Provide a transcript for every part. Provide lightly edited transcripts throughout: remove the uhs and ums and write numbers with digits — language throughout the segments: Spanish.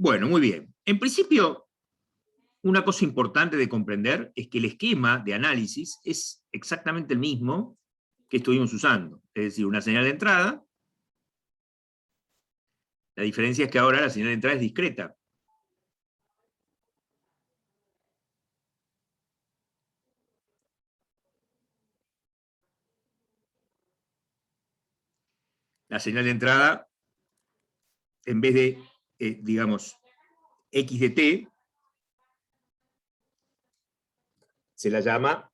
Bueno, muy bien. En principio, una cosa importante de comprender es que el esquema de análisis es exactamente el mismo que estuvimos usando. Es decir, una señal de entrada. La diferencia es que ahora la señal de entrada es discreta. La señal de entrada, en vez de, digamos, x de t, se la llama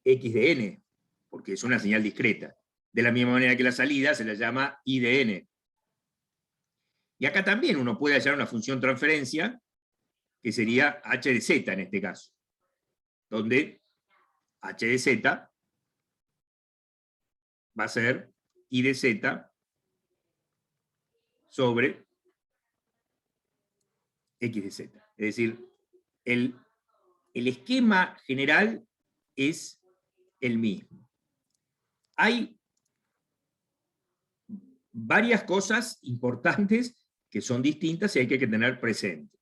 x de n, porque es una señal discreta. De la misma manera que la salida se la llama i de n. Y acá también uno puede hallar una función transferencia, que sería h de z en este caso, donde h de z va a ser i de z sobre x de z. Es decir, el esquema general es el mismo. Hay varias cosas importantes que son distintas y hay que tener presente.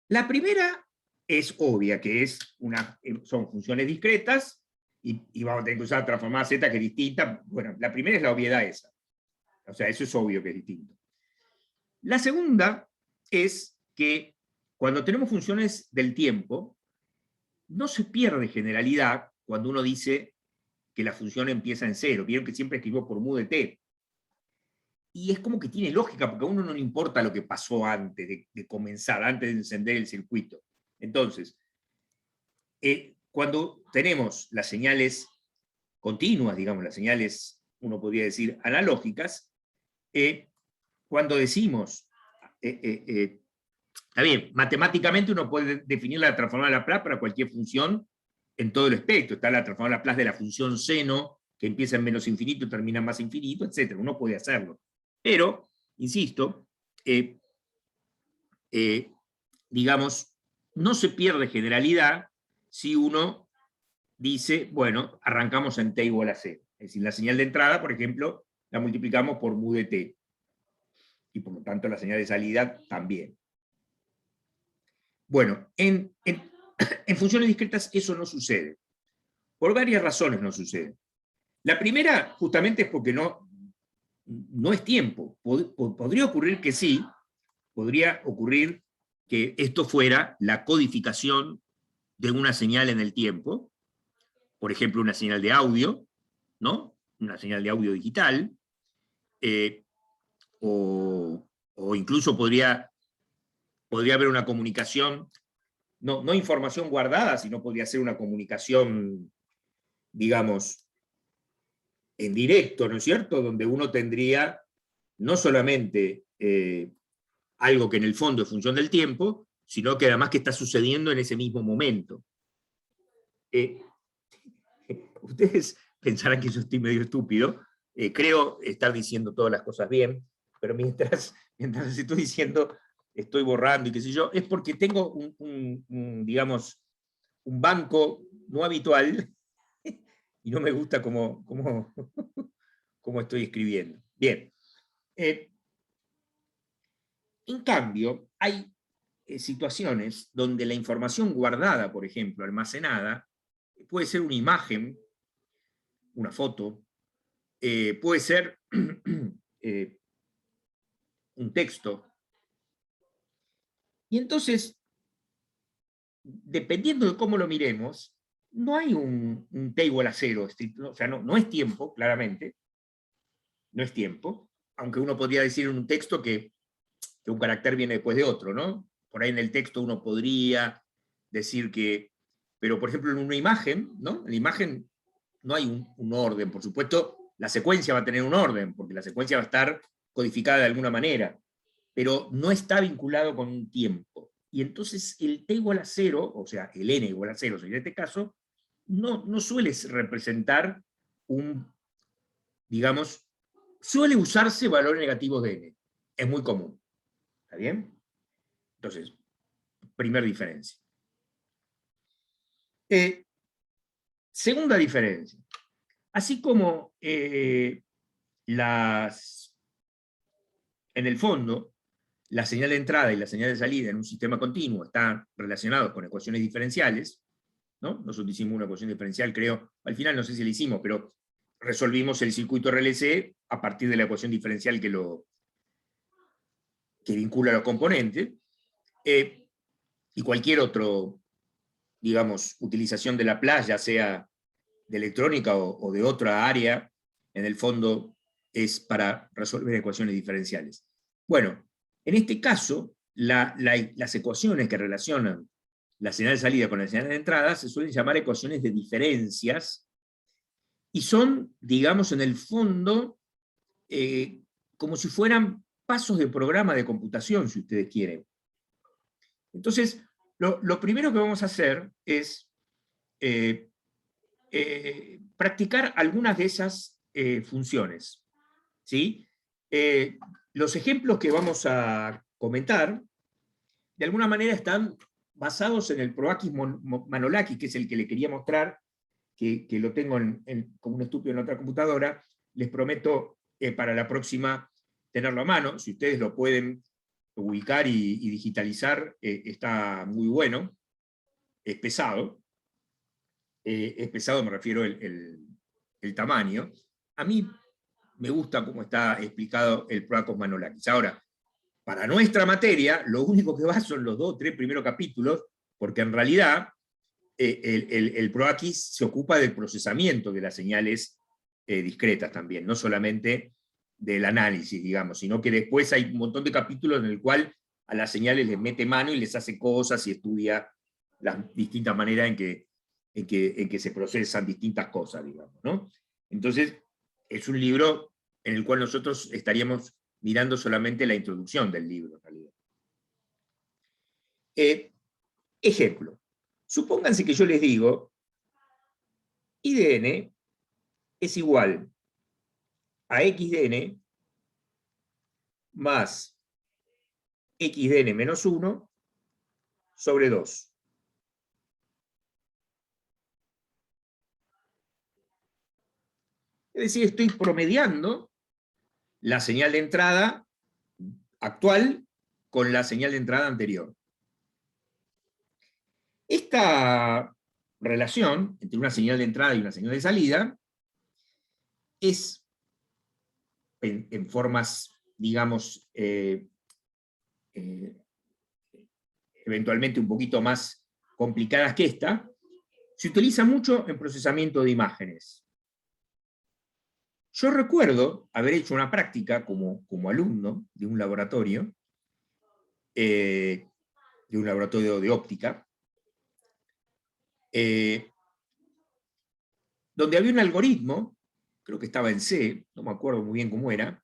La primera es obvia, que son funciones discretas y vamos a tener que usar transformada z, que es distinta. Bueno, la primera es la obviedad esa. O sea, eso es obvio que es distinto. La segunda es que cuando tenemos funciones del tiempo, no se pierde generalidad cuando uno dice que la función empieza en cero. Vieron que siempre escribió por mu de t. Y es como que tiene lógica, porque a uno no le importa lo que pasó antes de comenzar, antes de encender el circuito. Entonces, cuando tenemos las señales continuas, digamos, las señales, uno podría decir, analógicas, cuando decimos, está bien, matemáticamente uno puede definir la transformada de Laplace para cualquier función en todo el espectro. Está la transformada de Laplace de la función seno, que empieza en menos infinito y termina en más infinito, etc. Uno puede hacerlo. Pero, insisto, digamos, no se pierde generalidad si uno dice, bueno, arrancamos en t igual a 0. Es decir, la señal de entrada, por ejemplo, la multiplicamos por mu de t. Y por lo tanto la señal de salida también. Bueno, en funciones discretas eso no sucede. Por varias razones no sucede. La primera, justamente, es porque no es tiempo. Podría ocurrir que sí, podría ocurrir que esto fuera la codificación de una señal en el tiempo, por ejemplo, una señal de audio, ¿no? Una señal de audio digital, o incluso podría haber una comunicación, no información guardada, sino podría ser una comunicación, digamos, en directo, ¿no es cierto? Donde uno tendría no solamente algo que en el fondo es función del tiempo, sino que además que está sucediendo en ese mismo momento. Ustedes pensarán que yo estoy medio estúpido, creo estar diciendo todas las cosas bien, pero mientras estoy diciendo, estoy borrando y qué sé yo, es porque tengo digamos, un banco no habitual y no me gusta cómo estoy escribiendo. Bien. En cambio, hay situaciones donde la información guardada, por ejemplo, almacenada, puede ser una imagen, una foto, puede ser un texto. Y entonces, dependiendo de cómo lo miremos, no hay un t igual a 0, o sea, no es tiempo, claramente, no es tiempo, aunque uno podría decir en un texto que un carácter viene después de otro, ¿no? Por ahí en el texto uno podría decir que, pero por ejemplo en una imagen, ¿no? En la imagen no hay un orden, por supuesto, la secuencia va a tener un orden, porque la secuencia va a estar codificada de alguna manera, pero no está vinculado con un tiempo. Y entonces el t igual a 0, o sea, el n igual a 0, en este caso, no suele representar digamos, suele usarse valores negativos de n. Es muy común. ¿Está bien? Entonces, primera diferencia. Segunda diferencia. Así como las en el fondo, la señal de entrada y la señal de salida en un sistema continuo están relacionados con ecuaciones diferenciales, ¿no? Nosotros hicimos una ecuación diferencial, creo, al final no sé si la hicimos, pero resolvimos el circuito RLC a partir de la ecuación diferencial que vincula los componentes, y cualquier otro, digamos, utilización de Laplace, ya sea de electrónica o de otra área, en el fondo es para resolver ecuaciones diferenciales. Bueno, en este caso, las ecuaciones que relacionan la señal de salida con la señal de entrada se suelen llamar ecuaciones de diferencias, y son, digamos, en el fondo, como si fueran pasos de programa de computación, si ustedes quieren. Entonces, lo primero que vamos a hacer es practicar algunas de esas funciones, ¿sí? Los ejemplos que vamos a comentar, de alguna manera están basados en el Proakis Manolakis, que es el que le quería mostrar, que lo tengo como un estúpido en otra computadora. Les prometo para la próxima tenerlo a mano. Si ustedes lo pueden ubicar y digitalizar, está muy bueno. Es pesado. Es pesado, me refiero el tamaño. A mí me gusta cómo está explicado el Proakis Manolakis. Ahora, para nuestra materia, lo único que va son los 2 o 3 primeros capítulos, porque en realidad el Proakis se ocupa del procesamiento de las señales discretas también, no solamente del análisis, digamos, sino que después hay un montón de capítulos en el cual a las señales les mete mano y les hace cosas y estudia las distintas maneras en que se procesan distintas cosas, digamos, ¿no? Entonces, es un libro en el cual nosotros estaríamos mirando solamente la introducción del libro, en realidad. Ejemplo. Supónganse que yo les digo, I de n es igual a x de n más x de n menos 1 sobre 2. Es decir, estoy promediando la señal de entrada actual con la señal de entrada anterior. Esta relación entre una señal de entrada y una señal de salida es, en formas, digamos, eventualmente un poquito más complicadas que esta, se utiliza mucho en procesamiento de imágenes. Yo recuerdo haber hecho una práctica como alumno de un laboratorio de óptica, donde había un algoritmo, creo que estaba en C, no me acuerdo muy bien cómo era,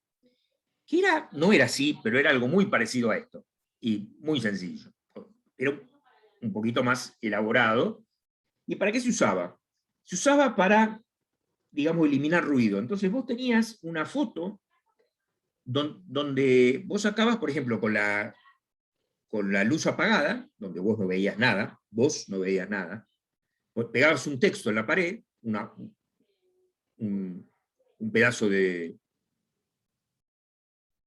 que no era así, pero era algo muy parecido a esto, y muy sencillo. Era un poquito más elaborado. ¿Y para qué se usaba? Se usaba para, digamos, eliminar ruido. Entonces vos tenías una foto donde vos sacabas, por ejemplo, con la luz apagada, donde vos no veías nada, vos pegabas un texto en la pared, un pedazo de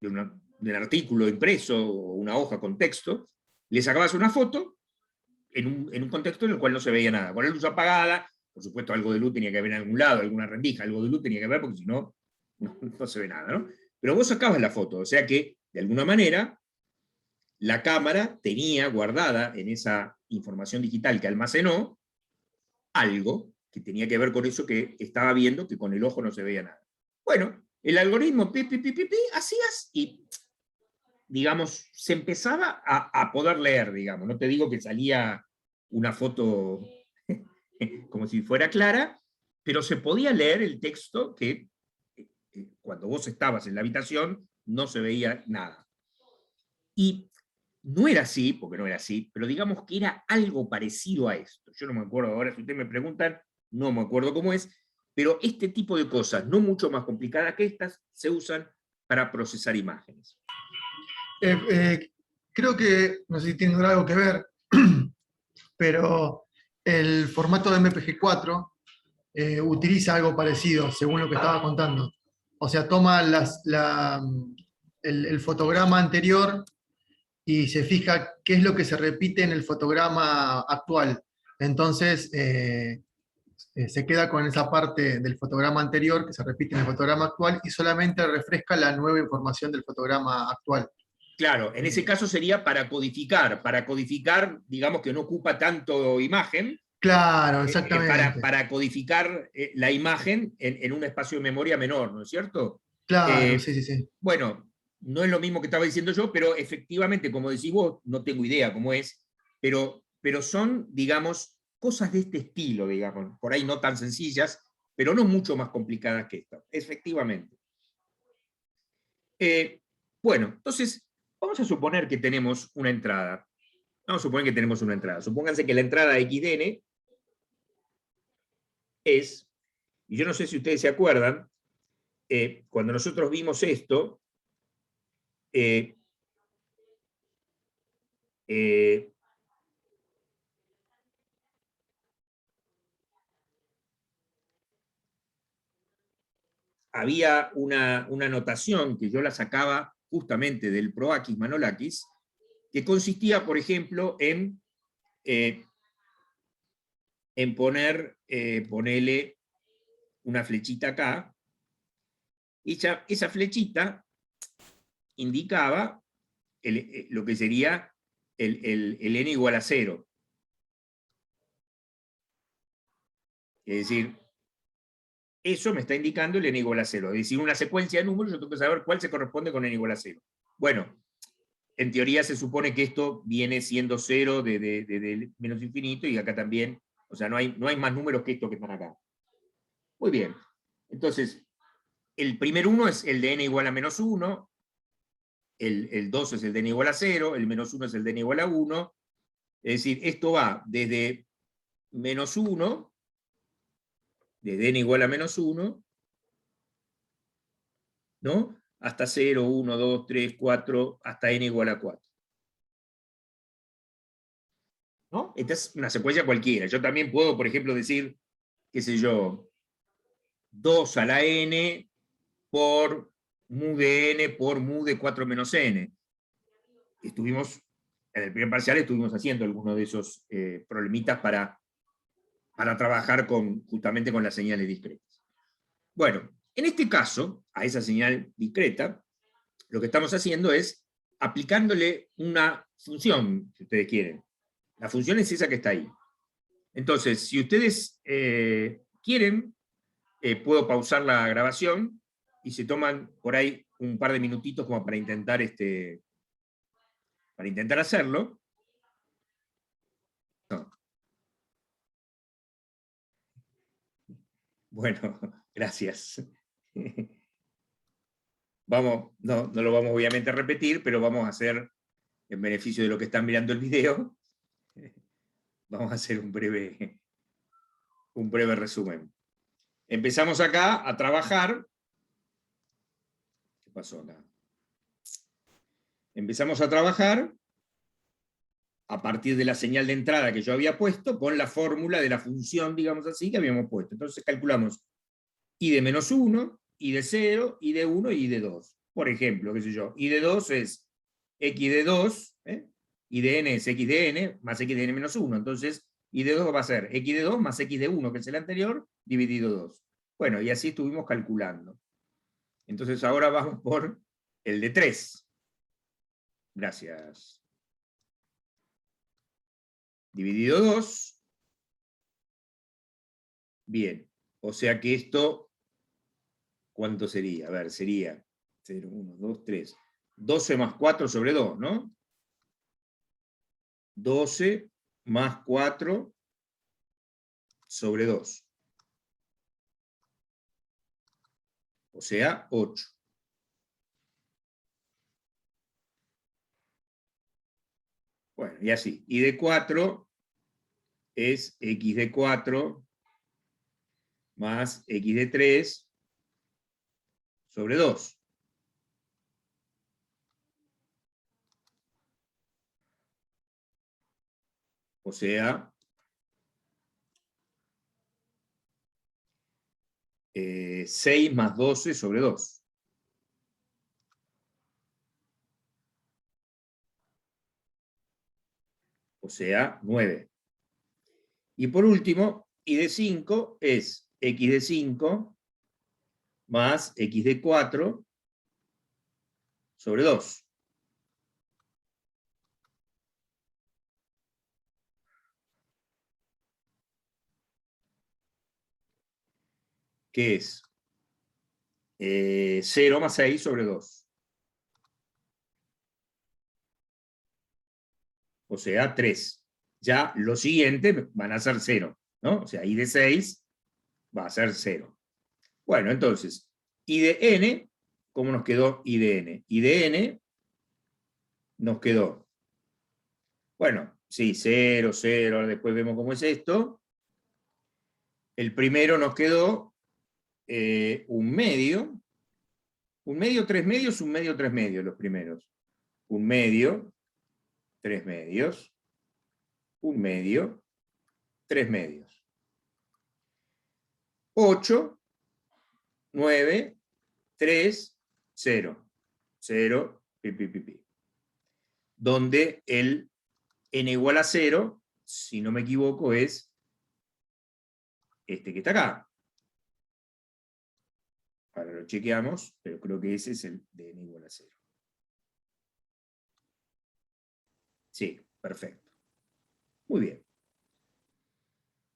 un artículo impreso o una hoja con texto, le sacabas una foto en un contexto en el cual no se veía nada. Con la luz apagada, por supuesto algo de luz tenía que haber en algún lado, alguna rendija, algo de luz tenía que haber, porque si no, no se ve nada, ¿no? Pero vos sacabas la foto, o sea que, de alguna manera, la cámara tenía guardada en esa información digital que almacenó algo que tenía que ver con eso que estaba viendo, que con el ojo no se veía nada. Bueno, el algoritmo hacías y, digamos, se empezaba a poder leer, digamos. No te digo que salía una foto como si fuera clara, pero se podía leer el texto que cuando vos estabas en la habitación no se veía nada. Y no era así, porque no era así, pero digamos que era algo parecido a esto. Yo no me acuerdo ahora, si ustedes me preguntan, no me acuerdo cómo es, pero este tipo de cosas, no mucho más complicadas que estas, se usan para procesar imágenes. Creo que, no sé si tiene algo que ver, pero el formato de MPG4 utiliza algo parecido, según lo que estaba contando. O sea, toma el fotograma anterior y se fija qué es lo que se repite en el fotograma actual. Entonces, se queda con esa parte del fotograma anterior que se repite en el fotograma actual y solamente refresca la nueva información del fotograma actual. Claro, en ese caso sería para codificar, digamos que no ocupa tanto imagen, Claro, exactamente. para codificar la imagen en un espacio de memoria menor, ¿no es cierto? Claro, Eh, sí, sí, sí. bueno, no es lo mismo que estaba diciendo yo, pero efectivamente, como decís vos, no tengo idea cómo es, pero son, digamos, cosas de este estilo, digamos, por ahí no tan sencillas, pero no mucho más complicadas que esta, efectivamente. Eh, bueno, entonces, vamos a suponer que tenemos una entrada. Vamos a suponer que tenemos una entrada. Supónganse que la entrada XDN es, y yo no sé si ustedes se acuerdan, cuando nosotros vimos esto, eh, eh, había una notación que yo la sacaba justamente del Proakis Manolakis, que consistía, por ejemplo, en ponerle una flechita acá, y esa flechita indicaba lo que sería el n igual a 0. Es decir, eso me está indicando el n igual a 0. Es decir, una secuencia de números, yo tengo que saber cuál se corresponde con n igual a 0. Bueno, en teoría se supone que esto viene siendo 0 de menos infinito, y acá también, o sea, no hay más números que estos que están acá. Muy bien. Entonces, el primer 1 es el de n igual a menos 1, el 2 es el de n igual a 0, el menos 1 es el de n igual a 1. Es decir, esto va desde menos 1, desde n igual a menos 1, ¿no? Hasta 0, 1, 2, 3, 4, hasta n igual a 4. ¿No? Esta es una secuencia cualquiera. Yo también puedo, por ejemplo, decir, qué sé yo, 2 a la n por mu de n por mu de 4 menos n. Estuvimos, en el primer parcial estuvimos haciendo algunos de esos problemitas para trabajar justamente con las señales discretas. Bueno, en este caso, a esa señal discreta, lo que estamos haciendo es aplicándole una función, si ustedes quieren. La función es esa que está ahí. Entonces, si ustedes quieren, puedo pausar la grabación y se toman por ahí un par de minutitos como para intentar hacerlo. No. Bueno, gracias. Vamos, no lo vamos obviamente a repetir, pero vamos a hacer, en beneficio de lo que están mirando el video, vamos a hacer un breve resumen. Empezamos acá a trabajar. ¿Qué pasó acá? Empezamos a trabajar a partir de la señal de entrada que yo había puesto, con la fórmula de la función, digamos así, que habíamos puesto. Entonces calculamos y de menos 1, y de 0, y de 1, y de 2. Por ejemplo, qué sé yo, y de 2 es x de 2, y de n es x de n, más x de n menos 1. Entonces, y de 2 va a ser x de 2 más x de 1, que es el anterior, dividido 2. Bueno, y así estuvimos calculando. Entonces ahora vamos por el de 3. Gracias. Dividido 2. Bien. O sea que esto, ¿cuánto sería? A ver, sería 0, 1, 2, 3. 12 más 4 sobre 2, ¿no? 12 más 4 sobre 2. O sea, 8. Bueno, y así. Y de 4 es x de 4 más x de 3 sobre 2. O sea, 6 más 12 sobre 2. o sea, 9. Y por último, y de 5 es x de 5 más x de 4 sobre 2. Que es 0 más 6 sobre 2. O sea, 3. Ya lo siguiente van a ser 0, ¿no? O sea, y de 6 va a ser 0. Bueno, entonces, y de n, ¿cómo nos quedó y de n? Y de n nos quedó, bueno, sí, 0, 0, ahora después vemos cómo es esto. El primero nos quedó un medio, 3 medios, un medio, 3 medios, los primeros. Un medio, 3 medios, un medio, 3 medios. 8, 9, 3, 0. 0, pi, pi, pi, pi. Donde el n igual a 0, si no me equivoco, es este que está acá. Ahora lo chequeamos, pero creo que ese es el de n igual a 0. Sí, perfecto. Muy bien.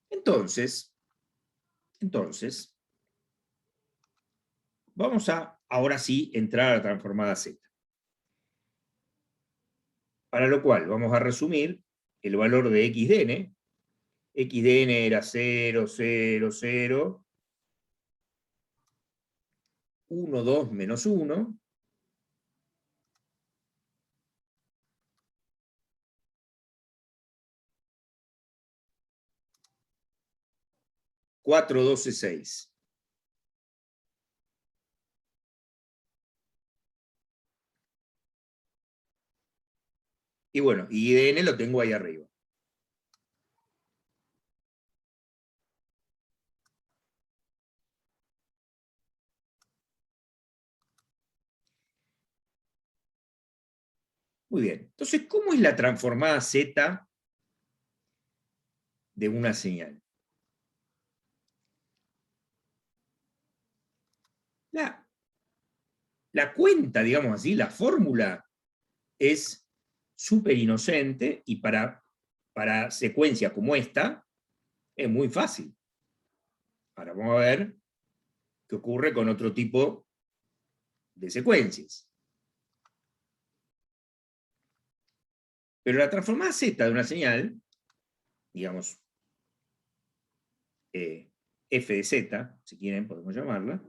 Entonces, vamos a, ahora sí, entrar a la transformada Z. Para lo cual vamos a resumir el valor de x de n. X de n era 0, 0, 0, 1, 2, menos 1. Cuatro, 12, 6. Y bueno, y de n lo tengo ahí arriba. Muy bien. Entonces, ¿cómo es la transformada Z de una señal? La cuenta, digamos así, la fórmula es súper inocente y para secuencias como esta es muy fácil. Ahora vamos a ver qué ocurre con otro tipo de secuencias. Pero la transformada Z de una señal, digamos, f de z, si quieren podemos llamarla,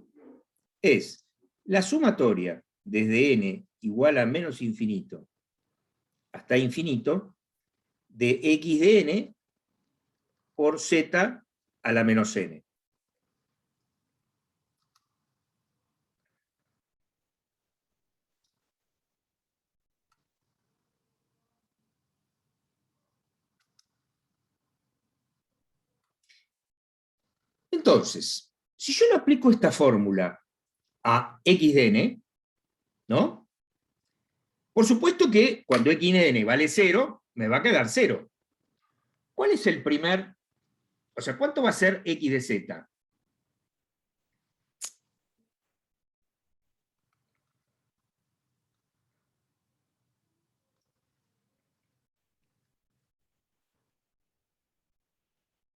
es la sumatoria desde n igual a menos infinito hasta infinito de x de n por z a la menos n. Entonces, si yo le aplico esta fórmula a x de n, ¿no? Por supuesto que cuando x de n vale 0, me va a quedar 0. ¿Cuál es el primer? O sea, ¿cuánto va a ser x de z?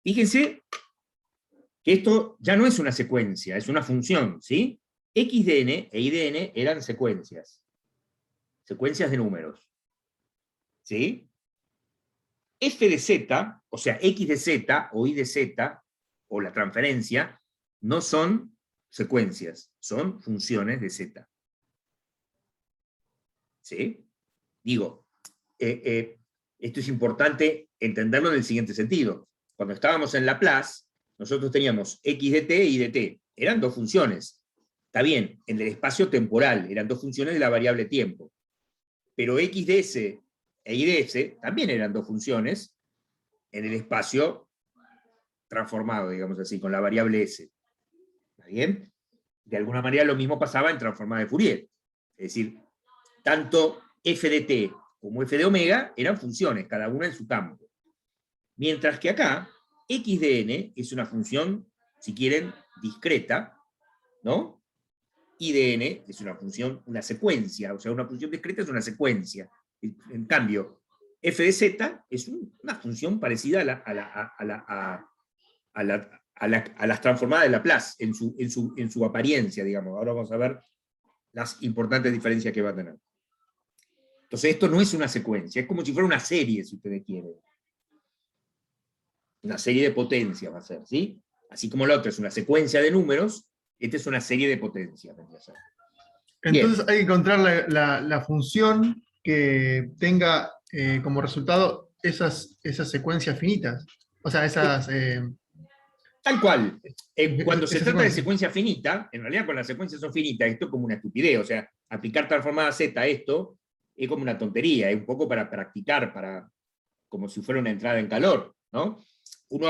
Fíjense que esto ya no es una secuencia, es una función, ¿sí? X de n e y de n eran secuencias de números, ¿sí? F de z, o sea, x de z o y de z, o la transferencia, no son secuencias, son funciones de z. ¿Sí? Digo, esto es importante entenderlo en el siguiente sentido. Cuando estábamos en Laplace, nosotros teníamos x de t y de t. Eran dos funciones. Está bien, en el espacio temporal, eran dos funciones de la variable tiempo. Pero x de s e y de s también eran dos funciones en el espacio transformado, digamos así, con la variable s. ¿Está bien? De alguna manera lo mismo pasaba en transformada de Fourier. Es decir, tanto f de t como f de omega, eran funciones, cada una en su campo. Mientras que acá, x de n es una función, si quieren, discreta, ¿no? Y de n es una función, una secuencia, o sea, una función discreta es una secuencia. En cambio, f de z es una función parecida a las transformadas de Laplace en su apariencia, digamos. Ahora vamos a ver las importantes diferencias que va a tener. Entonces esto no es una secuencia, es como si fuera una serie, si ustedes quieren. Una serie de potencias va a ser, ¿sí? Así como la otra es una secuencia de números, esta es una serie de potencias. Entonces hay que encontrar la función que tenga como resultado esas secuencias finitas. O sea, Tal cual. Cuando se esa trata de secuencia. secuencia finita, en realidad con las secuencias son finitas, esto es como una estupidez, o sea, aplicar transformada Z a esto es como una tontería, es un poco para practicar, como si fuera una entrada en calor, ¿no? Uno